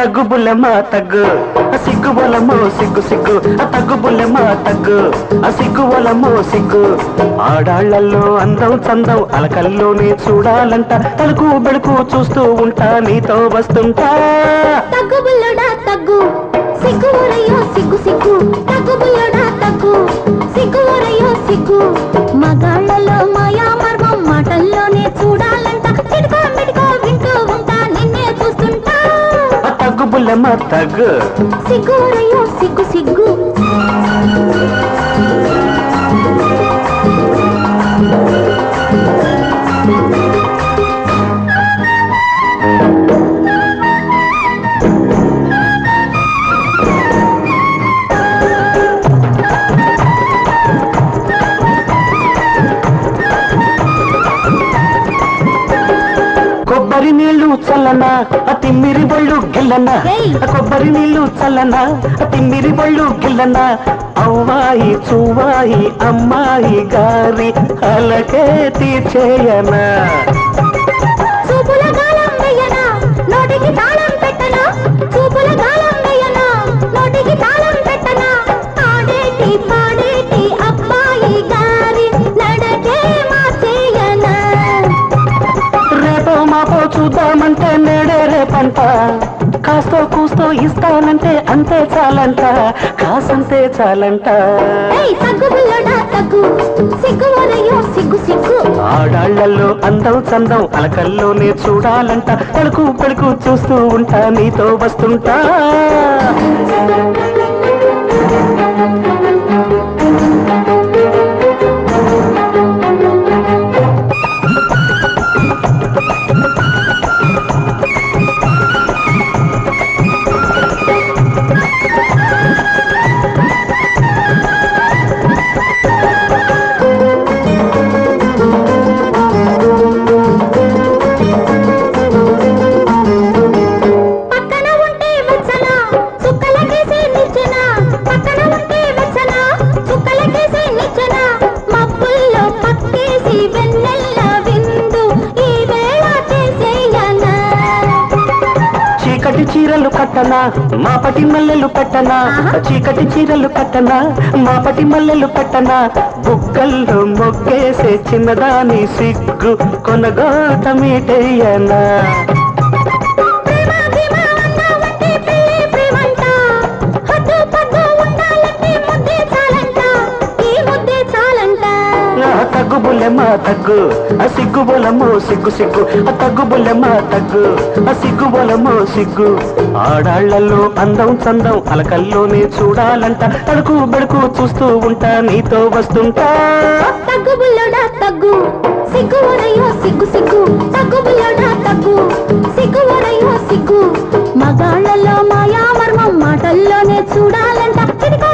తగ్గు బుల్లెమ్మ తగ్గు సిగ్గు బొలమో సిగ్గు సిగ్గు తగ్గు బుల్లెమ్మ తగ్గు సిగ్గు బొలమో సిగ్గు ఆడాళ్లలో అందం చందం అలకల్లోనే చూడాలంట తలుకు బెడుకు చూస్తూ ఉంటా నీతో వస్తుంటా తగ్గు బుల్లడా తగ్గు సిగ్గు ఒరయ్యో సిగ్గు సిగ్గు తగ్గు బుల్లడా తగ్గు సిగ్గు ఒరయ్యో సిగ్గు మగాళ్ళలో మాయా మర్మం మాటల్లోనే చూడాలంట చిడుకో మిడుకో వింటూ ఉంటా నిన్నే చూస్తుంటా తగ్గు బుల్లెమ్మ తగ్గు సిగ్గు ఒరయ్యో సిగ్గు సిగ్గు కొబ్బరి నీళ్లు చల్లనా తిమ్మిరి బొళ్ళు గిల్లనా కొబ్బరి నీళ్లు చల్లనా తిమ్మిరి బొళ్ళు గిల్లనా అవ్వాయి చువ్వాయి అమ్మాయి గారి అలకే తీర్చేయనా చూపుల గాలం వేయనా నోటికి తాళం పెట్టనా చూపుల గాలం వేయనా నోటికి తాళం పెట్టనా ఆడేటి పాడేటి అబ్బాయి గారి నడకే మార్చేయనా రేపో మాపో చూద్దామంటే నేడే రేపంట కాస్తో కూస్తో ఇస్తానంటే అంతే చాలంట కాసంతే చాలంట తగ్గు బుల్లడా తగ్గు సిగ్గు ఒరయ్యో సిగ్గు సిగ్గు ఆడాళ్లలో అందం చందం అలకల్లోనే చూడాలంట పలుకు పలుకు చూస్తూ ఉంటా నీతో వస్తుంటా పక్కన ఉంటే వెచ్చనా చుక్కలకేసి నిచ్చెనా పక్కన ఉంటే వెచ్చనా చుక్కలకేసి నిచ్చెనా మబ్బుల్లో పక్కేసి వెన్నెల్ల విందు ఈ వేళ చేసేయనా చీకటి చీరలు కట్టనా మాపటి మల్లెలు పెట్టనా చీకటి చీరలు కట్టనా మాపటి మల్లెలు పెట్టనా బుగ్గల్లో మొగ్గేసే చిన్నదాని సిగ్గు కొనగోటమీటయ్యనా ప్రేమ భీమ అన్నావంటే పెళ్ళి ప్రేమంట హద్దు పద్దు ఉండాలంటే ముద్దే చాలంట ఈ ముద్దే చాలంట తగ్గు బుల్లెమ్మ తగ్గు సిగ్గు బొలమో సిగ్గు సిగ్గు తగ్గు బుల్లెమ్మ తగ్గు సిగ్గు బొలమో సిగ్గు ఆడాళ్లలో అందం చందం అలకల్లోనే చూడాలంట తడుకు బెడుకు చూస్తూ ఉంటా నీతో వస్తుంటా తగ్గు బుల్లడా తగ్గు సిగ్గు ఒరయ్యో సిగ్గు సిగ్గు తగ్గు బుల్లడా తగ్గు సిగ్గు ఒరయ్యో సిగ్గు మగాళ్ళలో మాయా మర్మం మాటల్లోనే చూడాలంట చిడుకో